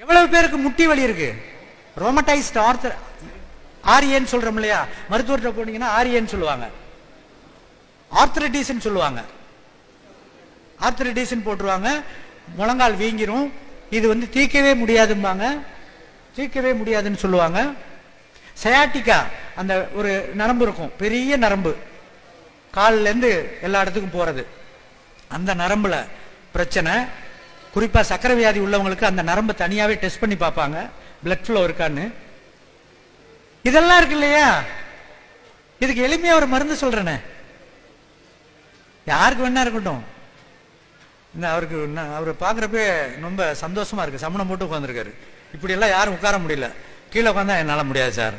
எவ்வளவு பேருக்கு முட்டி வலி இருக்கு? ரோமடைஸ்ட் ஆர்த்தர் ஆரியன்னு சொல்றோம் இல்லையா, மருத்துவர்கிட்ட போனீங்கன்னா ஆரியன்னு சொல்லுவாங்க, ஆர்த்தரைட்டிஸ் சொல்லுவாங்க, ஆர்த்தரைட்டிஸ் போட்டுருவாங்க. முழங்கால் வீங்கிரும், இது தீர்க்கவே முடியாதும்பாங்க, தீர்க்கவே முடியாதுன்னு சொல்லுவாங்க. சயாட்டிக்கா, அந்த ஒரு நரம்பு இருக்கும், பெரிய நரம்பு, காலில் இருந்து எல்லா இடத்துக்கும் போறது, அந்த நரம்புல பிரச்சனை. குறிப்பா சக்கரை வியாதி உள்ளவங்களுக்கு அந்த நரம்பு தனியாவே டெஸ்ட் பண்ணி பார்ப்பாங்க, பிளட் ஃப்ளோ இருக்கான்னு. இதெல்லாம் இருக்கு இல்லையா? இதுக்கு எளிமையா ஒரு மருந்து சொல்றேனே, யாருக்கு வேணா இருக்கட்டும். அவருக்கு அவரை பார்க்குறப்ப ரொம்ப சந்தோஷமா இருக்கு. சமணம் போட்டு உட்காந்துருக்காரு. இப்படி எல்லாம் யாரும் உட்கார முடியல. கீழே உட்காந்தா என்னால முடியாது சார்,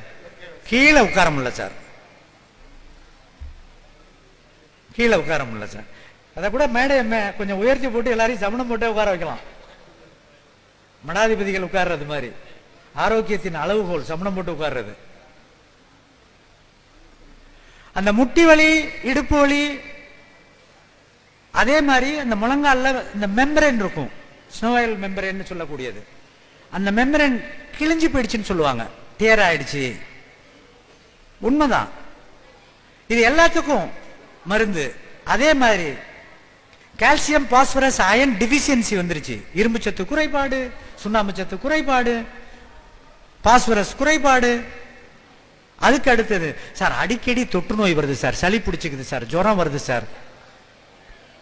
கீழே உட்கார முடியல சார், கீழே உட்கார முடியல சார். அதை கூட மேடை கொஞ்சம் உயர்த்தி போட்டு எல்லாரையும் சமணம் போட்டே உட்கார வைக்கலாம். மடாதிபதிகள் உட்கார்றது மாதிரி ஆரோக்கியத்தின் அளவுகோல் சமணம் போட்டு உட்கார்றது. அந்த முட்டி வலி, இடுப்பு வலி, அதே மாதிரி அந்த முழங்கால இந்த மெம்பரேன் இருக்கும், ஸ்னோவைல் மெம்பரேன் சொல்லக்கூடியது, அந்த மெம்பரேன் கிழிஞ்சு போயிடுச்சுன்னு சொல்லுவாங்க, டேர் ஆயிடுச்சு. உண்மைதான். இது எல்லாத்துக்கும் மருந்து. அதே மாதிரி கால்சியம், பாஸ்பரஸ், அயன் டிஃபிஷியன்சி வந்துருச்சு. இரும்பு சத்து குறைபாடு, சுண்ணாம்பு சத்து குறைபாடு, பாஸ்பரஸ் குறைபாடு. அதுக்கு அடுத்தது சார் அடிக்கடி தொற்று நோய் வருது சார், சளி பிடிச்சிக்குது சார், ஜுரம் வருது சார்.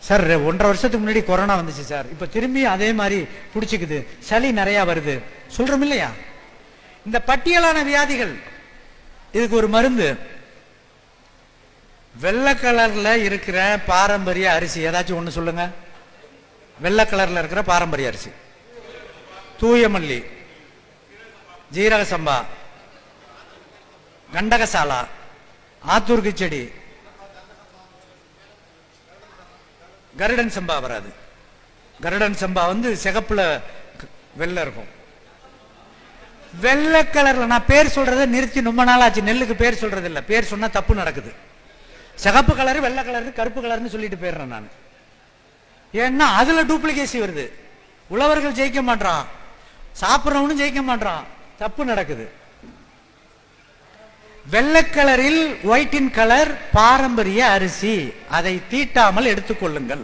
சார் 1.5 வருஷத்துக்கு முன்னாடி கொரோனா வந்துச்சு சார், இப்ப திரும்பி அதே மாதிரி பிடிச்சிக்குது, சளி நிறைய வருது சொல்றோம் இல்லையா? இந்த பட்டியலான வியாதிகள், இதுக்கு ஒரு மருந்து. வெள்ளை கலர்ல இருக்கிற பாரம்பரிய அரிசி ஏதாச்சும் ஒண்ணு சொல்லுங்க. வெள்ளை கலர்ல இருக்கிற பாரம்பரிய அரிசி, தூயமல்லி, ஜீரக சம்பா, கண்டகசாலா, ஆத்தூர் கிச்சடி, கருடன் சம்பா வராது. கருடன் சம்பா சிகப்புல வெள்ளை இருக்கும். வெள்ளை கலர்ல, நான் பேர் சொல்றதை நிறுத்தி ரொம்ப நாள் ஆச்சு. நெல்லுக்கு பேர் சொல்றது இல்ல, பேர் சொன்னா தப்பு நடக்குது. சிகப்பு கலரு, வெள்ளை கலரு, கருப்பு கலர்னு சொல்லிட்டு போயிடுறேன் நான். ஏன்னா அதுல டூப்ளிகேசி வருது. உழவர்கள் ஜெயிக்க மாட்டான், சாப்பிட்றவனும் ஜெயிக்க மாட்டான், தப்பு நடக்குது. வெள்ளை கலரில் ஒயிட்டின் கலர் பாரம்பரிய அரிசி, அதை தீட்டாமல் எடுத்துக்கொள்ளுங்கள்.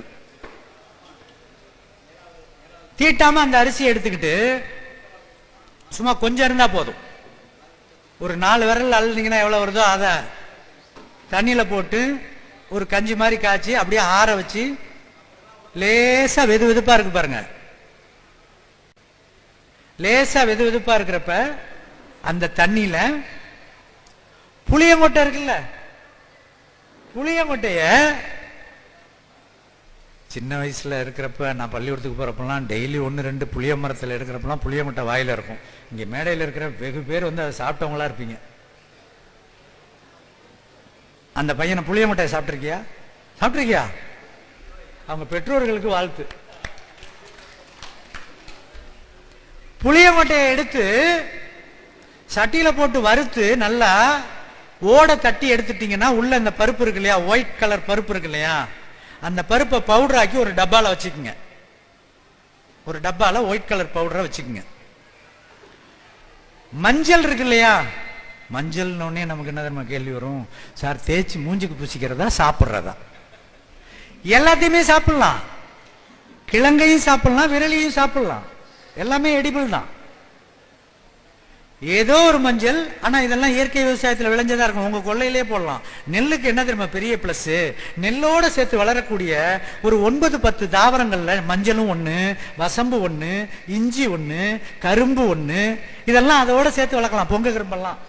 தீட்டாம அந்த அரிசியை எடுத்துக்கிட்டு சும்மா கொஞ்சம் இருந்தா போதும். ஒரு 4 விரல் அழுந்தீங்கன்னா எவ்வளவு வருதோ அதை தண்ணியில போட்டு ஒரு கஞ்சி மாதிரி காய்ச்சி அப்படியே ஆற வச்சு, லேசா வெது வெதுப்பா இருக்கு பாருங்க, லேசா வெது வெதுப்பா இருக்கிறப்ப அந்த தண்ணியில புளிய மொட்டை இருக்குல்ல, புளிய மொட்டைய சின்ன வயசுல இருக்கிறப்ப, நான் பள்ளிக்கூடத்துக்கு போறப்பெல்லாம் டெய்லி 1-2 புளிய மரத்தில் இருக்கிறப்பெல்லாம் புளிய மொட்டை வாயில இருக்கும். இங்க மேடையில் இருக்கிற வெகு பேர் அதை சாப்பிட்டவங்களா இருப்பீங்க. அந்த பையனை புளிய மொட்டையை சாப்பிட்டிருக்கியா? சாப்பிட்டிருக்கியா? அவங்க பெற்றோர்களுக்கு வாழ்த்து. புளிய மொட்டையை எடுத்து சட்டியில போட்டு வறுத்து நல்லா ஓட தட்டி எடுத்துட்டீங்கன்னா உள்ள இந்த பருப்பு இருக்கு இல்லையா, ஒயிட் கலர் பருப்பு இருக்கு இல்லையா, அந்த பருப்பை பவுடர் ஆக்கி ஒரு டப்பால வச்சுக்கோங்க. ஒரு டப்பால ஒயிட் கலர் பவுடரை வச்சுக்கோங்க. மஞ்சள் இருக்கு இல்லையா, மஞ்சள் நமக்கு என்ன தெரியுமா கேள்வி வரும்? சார் தேய்ச்சி மூஞ்சுக்கு பூசிக்கிறதா சாப்பிட்றதா? எல்லாத்தையுமே சாப்பிடலாம், கிழங்கையும் சாப்பிடலாம், விரலியும் சாப்பிடலாம், எல்லாமே எடிபிள் தான். ஏதோ ஒரு மஞ்சள், ஆனா இதெல்லாம் இயற்கை விவசாயத்தில் விளைஞ்சதா இருக்கும். உங்க கொள்ளையிலே போடலாம். நெல்லுக்கு என்ன தெரியுமா பெரிய பிளஸ்? நெல்லோட சேர்த்து வளரக்கூடிய ஒரு 9-10 தாவரங்கள்ல மஞ்சளும் ஒண்ணு, வசம்பு ஒண்ணு, இஞ்சி ஒண்ணு, கரும்பு ஒண்ணு, இதெல்லாம் அதோட சேர்த்து வளர்க்கலாம். பொங்க கரும்பெல்லாம்,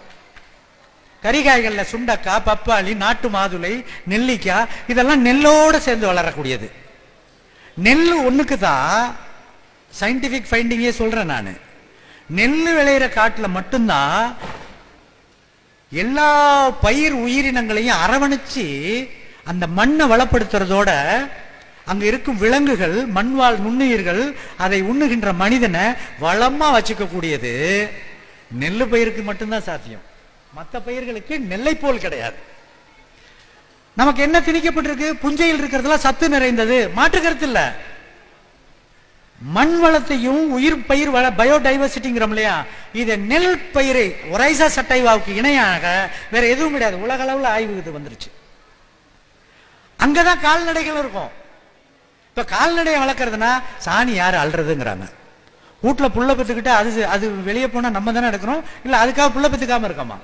கரிகாய்கள்ல சுண்டக்காய், பப்பாளி, நாட்டு மாதுளை, நெல்லிக்காய், இதெல்லாம் நெல்லோட சேர்ந்து வளரக்கூடியது. நெல் ஒண்ணுக்கு தான் சயின்டிபிக் ஃபைண்டிங்கே சொல்றேன் நான். நெல் விளையிற காட்டுல மட்டும்தான் எல்லா பயிர் உயிரினங்களையும் அரவணைச்சு அந்த மண்ணை வளப்படுத்துறதோட அங்க இருக்கும் விலங்குகள், மண்வாழ் நுண்ணுயிர்கள், அதை உண்ணுகின்ற மனிதனை வளமா வச்சுக்க கூடியது நெல் பயிருக்கு மட்டும்தான் சாத்தியம். மற்ற பயிர்களுக்கு நெல்லை போல் கிடையாது. நமக்கு என்ன திணிக்கப்பட்டிருக்கு? புஞ்சையில் இருக்கிறதுல சத்து நிறைந்தது, மாற்று கருத்து இல்ல. மண் வளத்தையும் உயிர் பயிர் பயோடைவர்சிட்டிங்கிறோம் இல்லையா, இதை நெல் பயிரை ஒரைசா சட்டைவாவுக்கு இணையாக வேற எதுவும் கிடையாது. உலக அளவில் ஆய்வு இது வந்துருச்சு. அங்கதான் கால்நடைகள் இருக்கும். இப்ப கால்நடையை வளர்க்கறதுனா சாணி யாரு அல்றதுங்கிறாங்க. வீட்டுல புள்ள பெத்துக்கிட்டு அது வெளியே போனா நம்ம தானே எடுக்கிறோம், இல்ல அதுக்காக புள்ள பெத்துக்காம இருக்கோமா?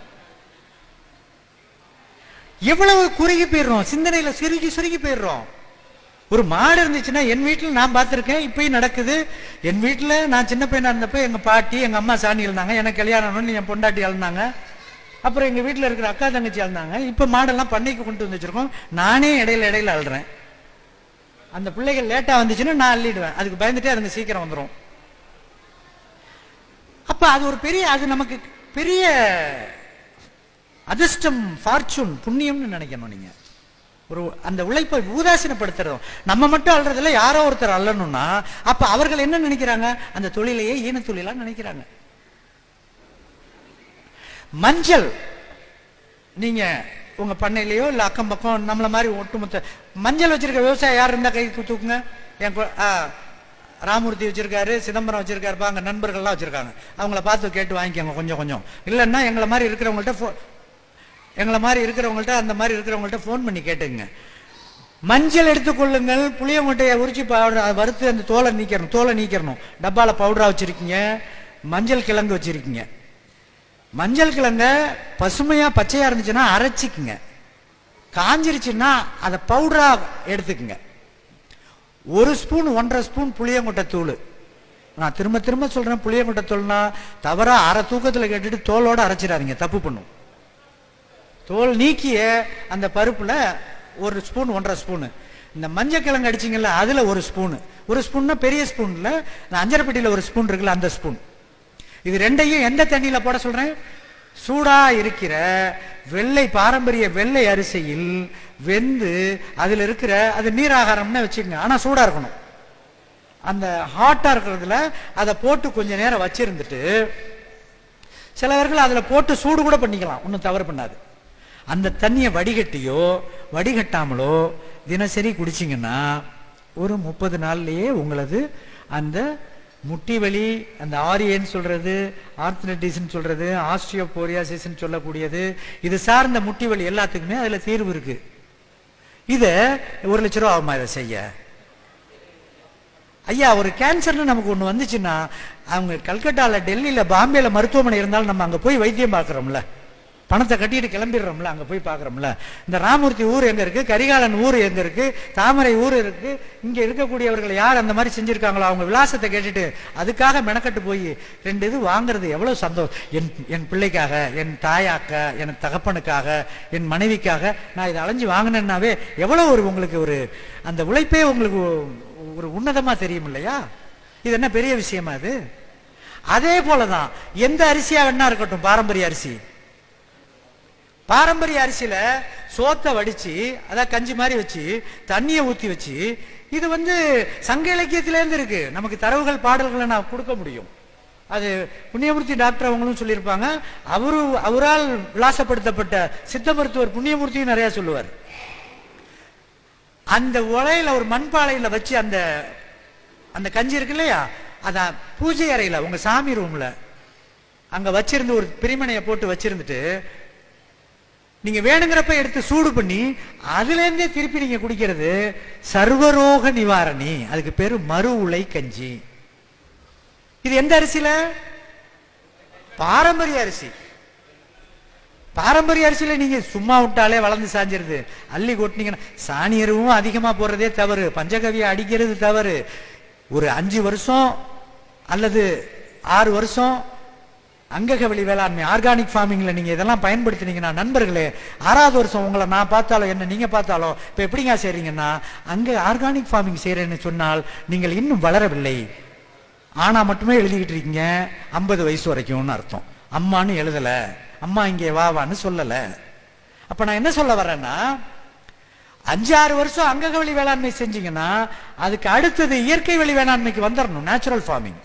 எவ்வளவு குறுகி போயிடுறோம், சிந்தனையில சுருகி போயிடுறோம். ஒரு மாடு இருந்துச்சுன்னா, என் வீட்டில் நான் பார்த்துருக்கேன், இப்பயும் நடக்குது. என் வீட்டில் நான் சின்ன பையனா இருந்தப்ப எங்க பாட்டி எங்க அம்மா சாணி எழுந்தாங்க, எனக்கு கல்யாணம் என் பொண்டாட்டி எழுந்தாங்க, அப்புறம் எங்க வீட்டில் இருக்கிற அக்கா தங்கச்சி எழுந்தாங்க. இப்ப மாடெல்லாம் பண்ணைக்கு கொண்டு வந்து வச்சிருக்கோம். நானே இடையில அழுறேன். அந்த பிள்ளைகள் லேட்டா வந்துச்சுன்னா நான் அள்ளிடுவேன், அதுக்கு பயந்துட்டே அதுங்க சீக்கிரம் வந்துடும். அப்ப அது ஒரு பெரிய, அது நமக்கு பெரிய அதிர்ஷ்டம், ஃபார்ச்சூன், புண்ணியம்னு நினைக்கணும். நீங்க ஒரு அந்த உழைப்பை உதாசீனப்படுத்துறோம். நம்ம மட்டும் அல்றதுல யாரோ ஒருத்தர் அல்லணும்னா அப்ப அவர்கள் என்ன நினைக்கிறாங்க, அந்த தொழிலையே ஈன தொழிலா நினைக்கிறாங்க. மஞ்சள் நீங்க உங்க பண்ணையிலயோ இல்ல அக்கம் பக்கம் நம்மள மாதிரி ஒட்டுமொத்த மஞ்சள் வச்சிருக்க விவசாயம் யார் இருந்தா கை தூக்குங்க. ராமூர்த்தி வச்சிருக்காரு, சிதம்பரம் வச்சிருக்காருப்பா, அங்க நண்பர்கள்லாம் வச்சிருக்காங்க. அவங்கள பார்த்து கேட்டு வாங்கிக்கோங்க கொஞ்சம். இல்லைன்னா எங்களை மாதிரி இருக்கிறவங்கள்ட்ட அந்த மாதிரி இருக்கிறவங்கள்ட்ட போன் பண்ணி கேட்டுங்க. மஞ்சள் எடுத்துக்கொள்ளுங்கள், புளியங்கொட்டையை உரிச்சு வறுத்து அந்த தோலை நீக்கிறணும். டப்பால பவுடரா வச்சிருக்கீங்க. மஞ்சள் கிழங்கு வச்சிருக்கீங்க. மஞ்சள் கிழங்க பசுமையா பச்சையா இருந்துச்சுன்னா அரைச்சிக்குங்க. காஞ்சிருச்சுன்னா அதை பவுடரா எடுத்துக்குங்க. 1 ஸ்பூன் 1.5 ஸ்பூன் புளியங்கொட்டை தூள். நான் திரும்ப சொல்றேன், புளியங்கொட்டை தூள்னா தவறா அரை தூக்கத்துல கேட்டுட்டு தோலோட அரைச்சிடாதீங்க, தப்பு பண்ணும். தோல் நீக்கிய அந்த பருப்புல 1 ஸ்பூன் 1.5 ஸ்பூனு இந்த மஞ்சள் கிழங்கு அடிச்சிங்கல்ல, அதுல 1 ஸ்பூனு. 1 ஸ்பூன்னா பெரிய ஸ்பூன்ல, அஞ்சரைப்பட்டியில 1 ஸ்பூன் இருக்குல்ல, அந்த ஸ்பூன். இது ரெண்டையும் எந்த தண்ணியில போட சொல்றேன், சூடா இருக்கிற பாரம்பரிய வெள்ளை அரிசியில் வெந்து அதுல இருக்கிற அது நீராகாரம்னு வச்சுக்கோங்க. ஆனா சூடா இருக்கணும். அந்த ஹாட்டா இருக்கிறதுல அதை போட்டு கொஞ்ச நேரம் வச்சிருந்துட்டு, சிலவர்கள் அதுல போட்டு சூடு கூட பண்ணிக்கலாம், ஒன்னும் தவறு பண்ணாது. அந்த தண்ணியை வடிகட்டியோ வடிகட்டாமலோ தினசரி குடிச்சிங்கன்னா ஒரு 30 நாள்லயே உங்களது அந்த முட்டி வலி, அந்த ஆரியன் சொல்றது, ஆர்த்ரட்டிஸ் சொல்றது, ஆஸ்டியோபோரியாசிஸ் சொல்லக்கூடியது, இது சார்ந்த முட்டி வலி எல்லாத்துக்குமே அதுல தீர்வு இருக்கு. இத 1 லட்சம் ரூபா ஆகுமா இதை செய்ய? ஐயா, ஒரு கேன்சர்னு நமக்கு ஒண்ணு வந்துச்சுன்னா, அவங்க கல்கட்டால, டெல்லியில, பாம்பேல மருத்துவமனை இருந்தாலும் நம்ம அங்க போய் வைத்தியம் பார்க்கிறோம்ல, பணத்தை கட்டிட்டு கிளம்பிடுறோம்ல, அங்க போய் பாக்குறோம்ல. இந்த ராமூர்த்தி ஊர் எங்க இருக்கு, கரிகாலன் ஊர் எங்க இருக்கு, தாமரை ஊர் இருக்கு, இங்க இருக்கக்கூடியவர்கள் யார் அந்த மாதிரி செஞ்சிருக்காங்களோ அவங்க விலாசத்தை கேட்டுட்டு அதுக்காக மெனக்கட்டு போய் 2 இது வாங்குறது எவ்வளவு சந்தோஷம். என் பிள்ளைக்காக, என் தாயாக்க, என் தகப்பனுக்காக, என் மனைவிக்காக நான் இதை அலைஞ்சு வாங்கினேன்னாவே எவ்வளவு உங்களுக்கு ஒரு அந்த உழைப்பே உங்களுக்கு ஒரு உன்னதமா தெரியும் இல்லையா? இது என்ன பெரிய விஷயமா இது? அதே போலதான் எந்த அரிசியா வேணா இருக்கட்டும், பாரம்பரிய அரிசியில சோத்தை வடிச்சு, அதான் கஞ்சி மாதிரி வச்சு தண்ணியை ஊத்தி வச்சு, இது சங்க இலக்கியத்திலேருந்து இருக்கு. நமக்கு தரவுகள் பாடல்களை நான் கொடுக்க முடியும். அது புண்ணியமூர்த்தி டாக்டர் அவங்களும் சொல்லியிருப்பாங்க. அவரால் விலாசப்படுத்தப்பட்ட சித்த மருத்துவர் புண்ணியமூர்த்தியும் நிறைய சொல்லுவார். அந்த உலையில ஒரு மண்பாளையில வச்சு அந்த கஞ்சி இருக்கு இல்லையா, அதான் பூஜை அறையில உங்க சாமி ரூம்ல அங்க வச்சிருந்து ஒரு பிரிமனையை போட்டு வச்சிருந்துட்டு, நீங்க வேணுங்கிறப்ப எடுத்து சூடு பண்ணி அதுல இருந்தே திருப்பி நீங்க குடிக்கிறது சர்வரோக நிவாரணி. அதுக்கு பேரு மறு உலை கஞ்சி. இது எந்த அரிசியில? பாரம்பரிய அரிசி. பாரம்பரிய அரிசியில நீங்க சும்மா விட்டாலே வளர்ந்து சாஞ்சிருது. அள்ளி கொட்டினீங்கன்னா சாணி எருவும் அதிகமா போடுறதே தவறு, பஞ்சகவியை அடிக்கிறது தவறு. ஒரு 5 வருஷம் அல்லது 6 வருஷம் அங்ககவழி வேளாண்மை, ஆர்கானிக் ஃபார்மிங்ல நீங்க இதெல்லாம் பயன்படுத்தினீங்கன்னா நண்பர்களே, 6வது வருஷம் உங்களை நான் பார்த்தாலும் என்ன நீங்க பார்த்தாலும் இப்ப எப்படிங்க செய்றீங்கன்னா, அங்க ஆர்கானிக் ஃபார்மிங் செய்யறேன்னு சொன்னால் நீங்கள் இன்னும் வளரவில்லை, ஆனா மட்டுமே எழுதிக்கிட்டு இருக்கீங்க. 50 வயசு வரைக்கும்னு அர்த்தம். அம்மான்னு எழுதல, அம்மா இங்கே வாவான்னு சொல்லல. அப்ப நான் என்ன சொல்ல வரேன்னா, 5-6 வருஷம் அங்கக வழி வேளாண்மை செஞ்சீங்கன்னா அதுக்கு அடுத்தது இயற்கை வழி வேளாண்மைக்கு வந்துடணும், நேச்சுரல் ஃபார்மிங்.